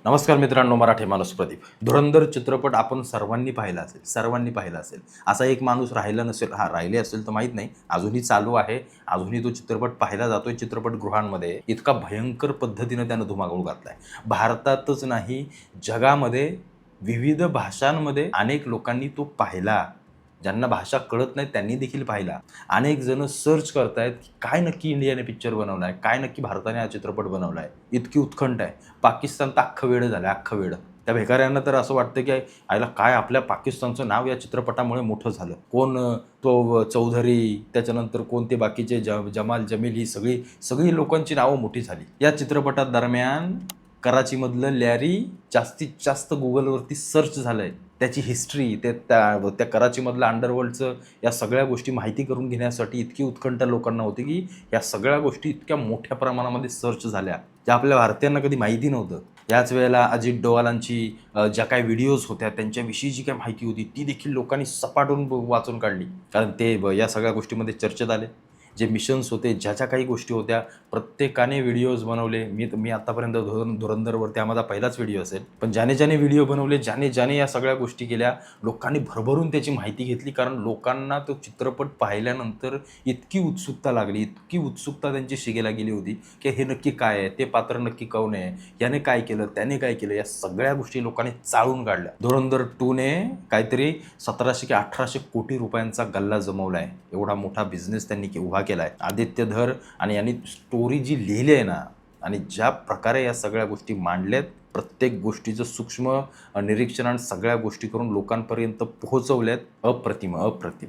नमस्कार मित्रांनो, मराठी माणूस प्रदीप. धुरंधर चित्रपट आपण सर्वांनी पाहिला असेल. असा एक माणूस राहिला नसेल, राहिले असेल तर माहीत नाही, अजूनही चालू आहे. अजूनही तो चित्रपट पाहिला जातोय चित्रपटगृहांमध्ये. इतका भयंकर पद्धतीनं त्यानं धुमाकूळ घातलाय. भारतातच नाही, जगामध्ये विविध भाषांमध्ये अनेक लोकांनी तो पाहिला. ज्यांना भाषा कळत नाही त्यांनी देखील पाहिला. अनेक जण सर्च करतायत की काय नक्की इंडियाने पिक्चर बनवला आहे, काय नक्की भारताने हा चित्रपट बनवला आहे. इतकी उत्कंठ आहे. पाकिस्तान तर अख्खं वेडं झालं, अख्खं वेडं. त्या भिकाऱ्यांना तर असं वाटतं की आयला काय आपल्या पाकिस्तानचं नाव या चित्रपटामुळे मोठं झालं. कोण तो चौधरी, त्याच्यानंतर कोण ते बाकीचे जमाल, जमील, ही सगळी सगळी लोकांची नावं मोठी झाली. या चित्रपटादरम्यान कराचीमधलं लॅरी जास्तीत जास्त गुगलवरती सर्च झालंय. त्याची हिस्ट्री, त्या कराचीमधलं अंडरवर्ल्डचं या सगळ्या गोष्टी माहिती करून घेण्यासाठी इतकी उत्कंठ लोकांना होती की या सगळ्या गोष्टी इतक्या मोठ्या प्रमाणामध्ये सर्च झाल्या, ज्या आपल्या भारतीयांना कधी माहिती नव्हतं. याच वेळेला अजित डोवालांची ज्या काही व्हिडिओज होत्या, त्यांच्याविषयी जी काही माहिती होती ती देखील लोकांनी सपाटून वाचून काढली. कारण ते या सगळ्या गोष्टीमध्ये चर्चेत आले. जे मिशन्स होते, ज्या काही गोष्टी होत्या, प्रत्येकाने व्हिडिओज बनवले. मी आत्तापर्यंत धुरंधरवरती हा माझा पहिलाच व्हिडिओ असेल. पण ज्याने व्हिडिओ बनवले, ज्याने या सगळ्या गोष्टी केल्या, लोकांनी भरभरून त्याची माहिती घेतली. कारण लोकांना तो चित्रपट पाहिल्यानंतर इतकी उत्सुकता लागली, इतकी उत्सुकता त्यांची शिगेला गेली होती की हे नक्की काय आहे, ते पात्र नक्की कोण आहे, याने काय केलं, त्याने काय केलं, या सगळ्या गोष्टी लोकांनी चाळून काढल्या. धुरंधर 2ने काहीतरी 1700 की 1800 कोटी रुपयांचा गल्ला जमवला आहे. एवढा मोठा बिझनेस त्यांनी उभा केला आहे. आदित्य धर आणि यांनी स्टोरी जी लिहिली आहे ना, आणि ज्या प्रकारे या सगळ्या गोष्टी मांडल्यात, प्रत्येक गोष्टीचं सूक्ष्म निरीक्षण आणि सगळ्या गोष्टी करून लोकांपर्यंत पोहोचवल्यात, अप्रतिम अप्रतिम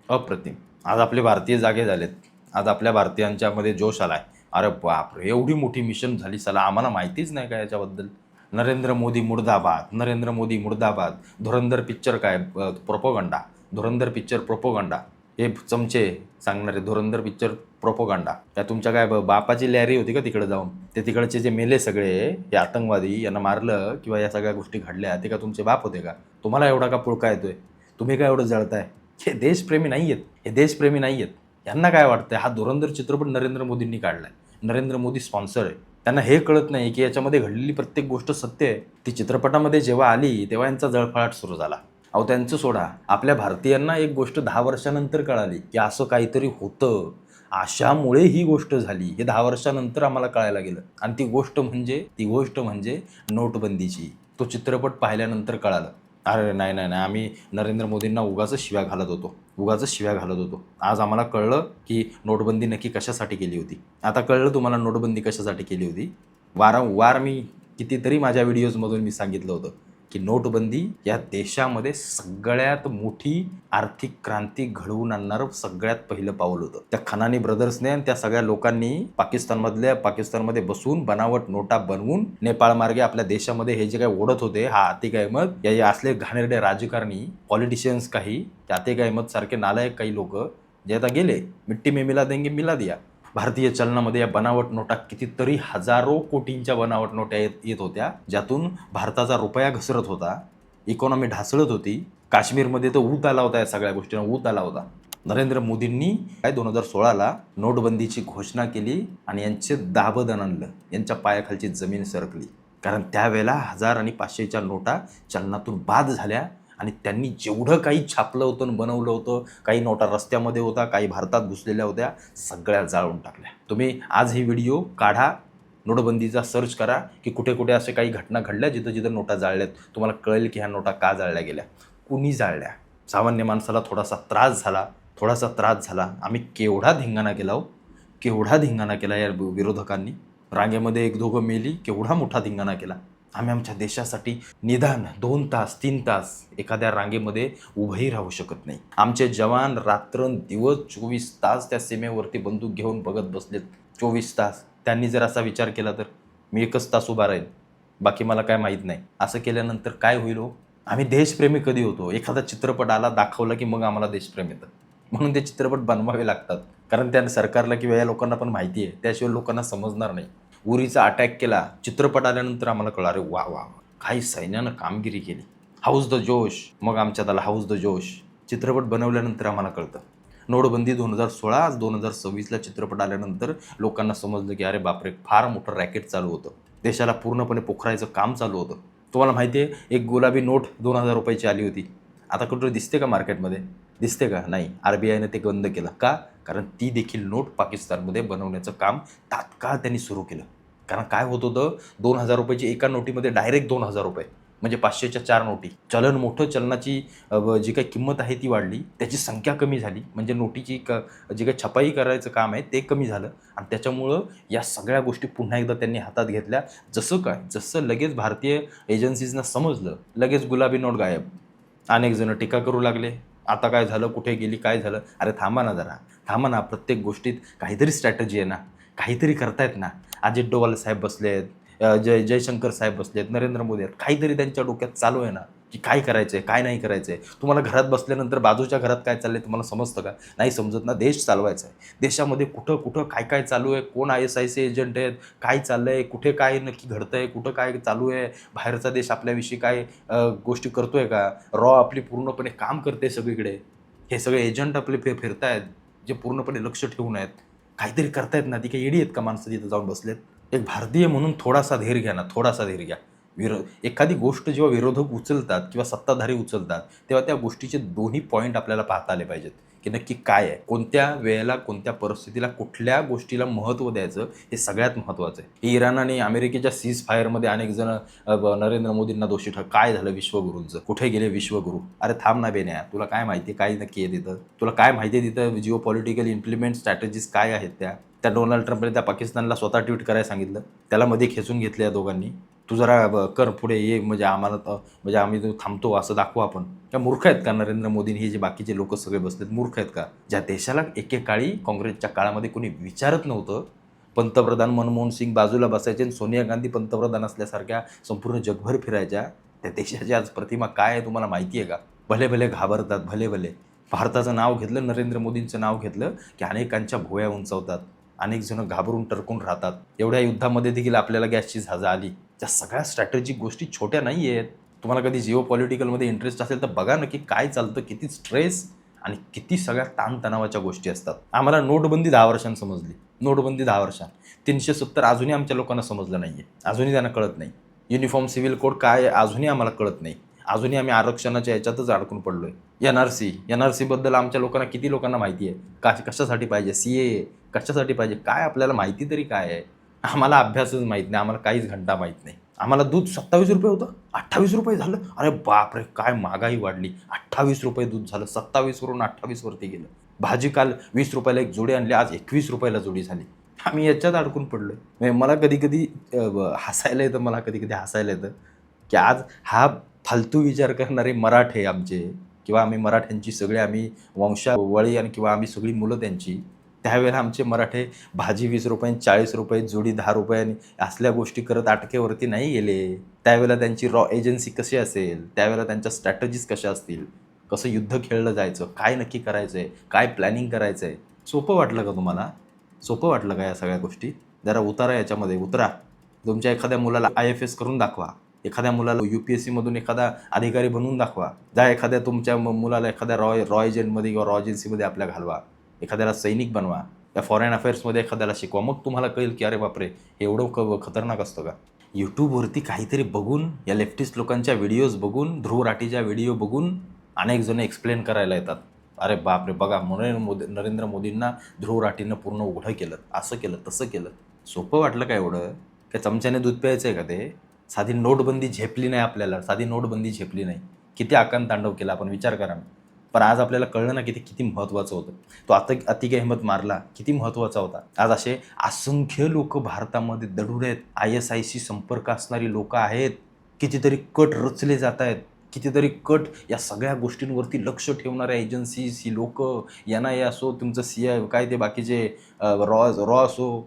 अप्रतिम. आज आपले भारतीय जागे झालेत. आज आपल्या भारतीयांच्यामध्ये जोश आलाय. अरे बापरे, एवढी मोठी मिशन झाली, चला आम्हाला माहितीच नाही का याच्याबद्दल. नरेंद्र मोदी मुर्दाबाद, नरेंद्र मोदी मुर्दाबाद. धुरंधर पिक्चर काय प्रोपोगंडा, धुरंधर पिक्चर प्रोपोगंडा. हे चमचे सांगणारे धुरंधर पिक्चर प्रोपोगंडा. त्या तुमच्या काय बापाची लॅरी होती का तिकडे जाऊन? ते तिकडचे जे मेले सगळे हे आतंकवादी, यांना मारलं किंवा या सगळ्या गोष्टी घडल्या, ते का तुमचे बाप होते का? तुम्हाला एवढा का पुळका येतोय? तुम्ही काय एवढं जळताय? हे देशप्रेमी नाही आहेत, हे देशप्रेमी नाही आहेत. यांना काय वाटतंय, हा धुरंधर चित्रपट नरेंद्र मोदींनी काढलाय, नरेंद्र मोदी स्पॉन्सर आहे. त्यांना हे कळत नाही की याच्यामध्ये घडलेली प्रत्येक गोष्ट सत्य आहे. ती चित्रपटामध्ये जेव्हा आली तेव्हा यांचा जळफळाट सुरू झाला. अहो त्यांचं सोडा, आपल्या भारतीयांना एक गोष्ट 10 वर्षानंतर कळाली की असं काहीतरी होतं, अशामुळे ही गोष्ट झाली. हे 10 वर्षानंतर आम्हाला कळायला गेलं. आणि ती गोष्ट म्हणजे नोटबंदीची. तो चित्रपट पाहिल्यानंतर कळालं. अरे नाही, आम्ही नरेंद्र मोदींना उगाच शिव्या घालत होतो. आज आम्हाला कळलं की नोटबंदी नक्की कशासाठी केली होती. आता कळलं तुम्हाला नोटबंदी कशासाठी केली होती. वारंवार मी कितीतरी माझ्या व्हिडिओजमधून मी सांगितलं होतं की नोटबंदी या देशामध्ये सगळ्यात मोठी आर्थिक क्रांती घडवून आणणारं सगळ्यात पहिलं पाऊल होतं. त्या खनानी ब्रदर्सने आणि त्या सगळ्या लोकांनी पाकिस्तानमध्ये बसून बनावट नोटा बनवून नेपाळ मार्गे आपल्या देशामध्ये हे जे काही ओढत होते, हा अतिक अहमद, या असले घाणेरडे राजकारणी, पॉलिटिशियन्स, काही अतिक अहमद सारखे नालायक काही लोक जे आता गेले, मिट्टी में मिला देंगे मिला दिया. भारतीय चलनामध्ये या बनावट नोटा, कितीतरी हजारो कोटींच्या बनावट नोटा येत होत्या, ज्यातून भारताचा रुपया घसरत होता, इकॉनॉमी ढासळत होती. काश्मीरमध्ये तर ऊत आला होता, या सगळ्या गोष्टींना ऊत आला होता. नरेंद्र मोदींनी 2016ला नोटबंदीची घोषणा केली आणि यांचे दाबदन आणलं, यांच्या पायाखालची जमीन सरकली. कारण त्यावेळेला 1000 आणि 500च्या नोटा चलनातून बाद झाल्या आणि त्यांनी जेवढं काही छापलं होतं आणि बनवलं होतं, काही नोटा रस्त्यामध्ये होता, काही भारतात घुसलेल्या होत्या, सगळ्या जाळून टाकल्या. तुम्ही आज ही व्हिडिओ काढा, नोटबंदीचा सर्च करा की कुठे कुठे असे काही घटना घडल्या जिथं नोटा जाळल्यात. तुम्हाला कळेल की ह्या नोटा का जाळल्या गेल्या, कुणी जाळल्या. सामान्य माणसाला थोडासा त्रास झाला. आम्ही केवढा धिंगाणा केला या विरोधकांनी. रांगेमध्ये 1-2 मेली, केवढा मोठा धिंगाणा केला. आम्ही आमच्या देशासाठी निदान 2 तास 3 तास एखाद्या रांगेमध्ये उभंही राहू शकत नाही. आमचे जवान रात्रंदिवस 24 तास त्या सीमेवरती बंदूक घेऊन बघत बसलेत. 24 तास. त्यांनी जर असा विचार केला तर मी 1च तास उभा राहील, बाकी मला काय माहीत नाही, असं केल्यानंतर काय होईल हो? आम्ही देशप्रेमी कधी होतो? एखादा चित्रपट आला, दाखवला की मग आम्हाला देशप्रेम येतं. म्हणून ते चित्रपट बनवावे लागतात. कारण त्या सरकारला किंवा या लोकांना पण माहिती आहे, त्याशिवाय लोकांना समजणार नाही. उरीचा अटॅक केला, चित्रपट आल्यानंतर आम्हाला कळलं, अरे वा, काही सैन्यानं कामगिरी केली. हाऊस द जोश. मग आमच्यात आला हाऊस द जोश. चित्रपट बनवल्यानंतर आम्हाला कळतं. नोटबंदी 2016, आज 2026ला चित्रपट आल्यानंतर लोकांना समजलं की अरे बापरे, फार मोठं रॅकेट चालू होतं. देशाला पूर्णपणे पोखरायचं काम चालू होतं. तुम्हाला माहिती आहे, एक गुलाबी नोट 2,000 रुपयाची आली होती. आता कुठं दिसते का मार्केटमध्ये? दिसते का? नाही. RBIने ते बंद केलं. का? कारण ती देखील नोट पाकिस्तानमध्ये बनवण्याचं काम तात्काळ त्यांनी सुरू केलं. कारण काय होत होतं, 2,000 रुपयाची एका नोटीमध्ये डायरेक्ट 2,000 रुपये म्हणजे 500च्या 4 नोटी. चलन मोठं, चलनाची जी काही किंमत आहे ती वाढली, त्याची संख्या कमी झाली, म्हणजे नोटीची जे काही छपाई करायचं काम आहे ते कमी झालं आणि त्याच्यामुळं या सगळ्या गोष्टी पुन्हा एकदा त्यांनी हातात घेतल्या. जसं लगेच भारतीय एजन्सीजना समजलं, लगेच गुलाबी नोट गायब. अनेक जण टीका करू लागले. आता काय झालं? कुठे गेली? काय झालं? अरे थांबा ना जरा, थांबा ना. प्रत्येक गोष्टीत काहीतरी स्ट्रॅटेजी आहे ना, काहीतरी करतायत ना. अजित डोवाल साहेब बसलेत, जयशंकर साहेब बसलेत, नरेंद्र मोदी आहेत. काहीतरी त्यांच्या डोक्यात चालू आहे ना, की काय करायचं आहे, काय नाही करायचं आहे. तुम्हाला घरात बसल्यानंतर बाजूच्या घरात काय चाललं आहे तुम्हाला समजतं का? नाही समजत ना. देश चालवायचा आहे. देशामध्ये कुठं कुठं काय काय चालू आहे, कोण ISIC एजंट आहेत, काय चाललं आहे, कुठे काय नक्की घडतं आहे, कुठं काय चालू आहे, बाहेरचा देश आपल्याविषयी काय गोष्टी करतो आहे का, आपली पूर्णपणे काम करते सगळीकडे. हे सगळे एजंट आपले फिरतायत, जे पूर्णपणे लक्ष ठेवून आहेत. काहीतरी करतायत ना. ती काही येडी आहेत का माणसं तिथं जाऊन बसलेत? एक भारतीय म्हणून थोडासा धैर्य घ्या ना, थोडासा धैर्य घ्या. एखादी गोष्ट जेव्हा विरोधक उचलतात किंवा सत्ताधारी उचलतात, तेव्हा त्या गोष्टीचे दोन्ही पॉईंट आपल्याला पाहता आले पाहिजेत, की नक्की काय आहे, कोणत्या वेळेला, कोणत्या परिस्थितीला, कुठल्या गोष्टीला महत्त्व द्यायचं, हे सगळ्यात महत्त्वाचं आहे. इराण आणि अमेरिकेच्या सीज फायरमध्ये अनेक जण नरेंद्र मोदींना दोषी काय झालं विश्वगुरूंचं? कुठे गेले विश्वगुरू? अरे थांब ना बेन्या, तुला काय माहिती, काय नक्की आहे तिथं? तुला काय माहिती आहे तिथं जिओ पॉलिटिकल इम्प्लिमेंट स्ट्रॅटेजीज काय आहेत त्या डोनाल्ड ट्रम्पने त्या पाकिस्तानला स्वतः ट्विट करायला सांगितलं. त्याला मध्ये खेचून घेतलं या दोघांनी. तू जरा कर पुढे ये, म्हणजे आम्हाला म्हणजे आम्ही थांबतो असं दाखवू आपण. त्या मूर्ख आहेत का नरेंद्र मोदी हे जे बाकीचे लोक सगळे बसलेत? मूर्ख आहेत का? ज्या देशाला एकेकाळी काँग्रेसच्या काळामध्ये कोणी विचारत नव्हतं, पंतप्रधान मनमोहन सिंग बाजूला बसायचे आणि सोनिया गांधी पंतप्रधान असल्यासारख्या संपूर्ण जगभर फिरायच्या, त्या देशाची आज प्रतिमा काय आहे तुम्हाला माहिती आहे का? भले भले घाबरतात, भले भले. भारताचं नाव घेतलं, नरेंद्र मोदींचं नाव घेतलं की अनेकांच्या भुवया उंचावतात, अनेक जण घाबरून टरकून राहतात. एवढ्या युद्धामध्ये देखील आपल्याला गॅसची झाजं आली. त्या सगळ्या स्ट्रॅटेजिक गोष्टी छोट्या नाही आहेत. तुम्हाला कधी जिओ पॉलिटिकलमध्ये इंटरेस्ट असेल तर बघा नक्की काय चालतं, किती स्ट्रेस आणि किती सगळ्या ताणतणावाच्या गोष्टी असतात. आम्हाला नोटबंदी 10 वर्षांनी समजली. नोटबंदी 10 वर्षांत 370 अजूनही आमच्या लोकांना समजलं नाही आहे. अजूनही त्यांना कळत नाही. युनिफॉर्म सिव्हिल कोड काय आहे अजूनही आम्हाला कळत नाही. अजूनही आम्ही आरक्षणाच्या याच्यातच अडकून पडलो आहे. NRC बद्दल आमच्या लोकांना, किती लोकांना माहिती आहे? कशासाठी पाहिजे? CAA कशासाठी पाहिजे? काय आपल्याला माहिती तरी काय आहे? आम्हाला अभ्यासच माहीत नाही. आम्हाला काहीच घंटा माहीत नाही. आम्हाला दूध 27 रुपये होतं, 28 रुपये झालं. अरे बापरे, काय महागाई वाढली. 28 रुपये दूध झालं, 27 वरून 28 वरती गेलं. भाजी काल 20 रुपयाला एक जोडी आणली, आज 21 रुपयाला जोडी झाली. आम्ही याच्यात अडकून पडलोय. म्हणजे मला कधी कधी हसायला येतं, की आज हा फालतू विचार करणारे मराठे आमचे, किंवा आम्ही मराठ्यांची सगळे आम्ही वंशावळी आणि किंवा आम्ही सगळी मुलं त्यांची, त्यावेळेला आमचे मराठे भाजी 20 रुपये, 40 रुपये, जोडी 10 रुपयांनी असल्या गोष्टी करत अटकेवरती नाही गेले. त्यावेळेला त्यांची एजन्सी कशी असेल, त्यावेळेला त्यांच्या स्ट्रॅटेजीज कशा असतील, कसं युद्ध खेळलं जायचं, काय नक्की करायचं आहे, काय प्लॅनिंग करायचं आहे. सोपं वाटलं का तुम्हाला? सोपं वाटलं का या सगळ्या गोष्टी? जरा उतारा, याच्यामध्ये उतरा. तुमच्या एखाद्या मुलाला IFS करून दाखवा, एखाद्या मुलाला UPSC मधून एखादा अधिकारी बनवून दाखवा. जा एखाद्या तुमच्या मुलाला एखाद्या रॉ एजंटमध्ये किंवा रॉ एजन्सीमध्ये आपल्या घालवा. एखाद्याला सैनिक बनवा, या फॉरेन अफेअर्समध्ये एखाद्याला शिकवा. मग तुम्हाला कळेल की अरे बापरे, हे एवढं खतरनाक असतं का? यूट्यूबवरती काहीतरी बघून, या लेफ्टिस्ट लोकांच्या व्हिडिओज बघून, ध्रुव राठीच्या व्हिडिओ बघून अनेक जण एक्सप्लेन करायला येतात. अरे बापरे, बघा नरेंद्र मोदींना ध्रुव राठीनं पूर्ण उघडं केलं, असं केलं, तसं केलं. सोपं वाटलं का एवढं? काय चमच्याने दूध प्यायचं आहे का ते? साधी नोटबंदी झेपली नाही आपल्याला, साधी नोटबंदी झेपली नाही. किती आकांतांडव केला आपण, विचार करा ना. पण आज आपल्याला कळलं ना की ते किती महत्त्वाचं होतं. तो अतिक अहमद मारला किती महत्त्वाचा होता. आज असे असंख्य लोक भारतामध्ये दडून आहेत. ISIC संपर्क असणारी लोक आहेत. कितीतरी कट रचले जात आहेत. कितीतरी कट या सगळ्या गोष्टींवरती लक्ष ठेवणाऱ्या एजन्सीज, ही लोक, NIA असो, तुमचं CI काय ते बाकीचे रॉ असो,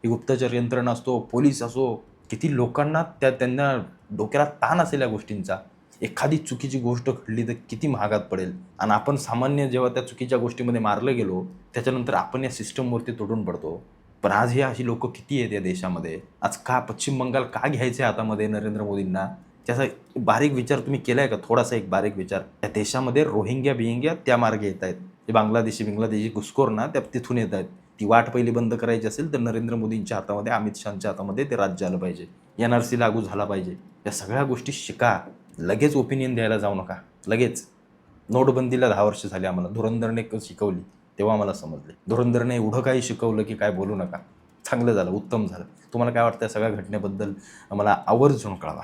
ही गुप्तचर यंत्रणा असतो, पोलीस असो, किती लोकांना त्यांना डोक्याला ताण असेल या गोष्टींचा. एखादी चुकीची गोष्ट घडली तर किती महागात पडेल. आणि आपण सामान्य जेव्हा त्या चुकीच्या गोष्टीमध्ये मारलं गेलो, त्याच्यानंतर आपण या सिस्टमवरती तुटून पडतो. पण आज हे अशी लोक किती आहेत या देशामध्ये? आज का पश्चिम बंगाल का घ्यायचे हातामध्ये नरेंद्र मोदींना? त्याचा बारीक विचार तुम्ही केलाय का? थोडासा एक बारीक विचार. त्या देशामध्ये रोहिंग्या त्या मार्गे येत आहेत. ते बांगलादेशी घुसखोर ना, त्या तिथून येत आहेत. ती वाट पहिली बंद करायची असेल तर नरेंद्र मोदींच्या हातामध्ये, अमित शहाच्या हातामध्ये ते राज्य आलं पाहिजे. NRC लागू झाला पाहिजे, या सगळ्या गोष्टी शिका. लगेच ओपिनियन द्यायला जाऊ नका. लगेच नोटबंदीला 10 वर्ष झाली आम्हाला. धुरंधरने शिकवली तेव्हा मला समजले. धुरंधरने एवढं काही शिकवलं की काय बोलू नका. चांगलं झालं, उत्तम झालं. तुम्हाला काय वाटतं या सगळ्या घटनेबद्दल मला आवर्जून कळवा.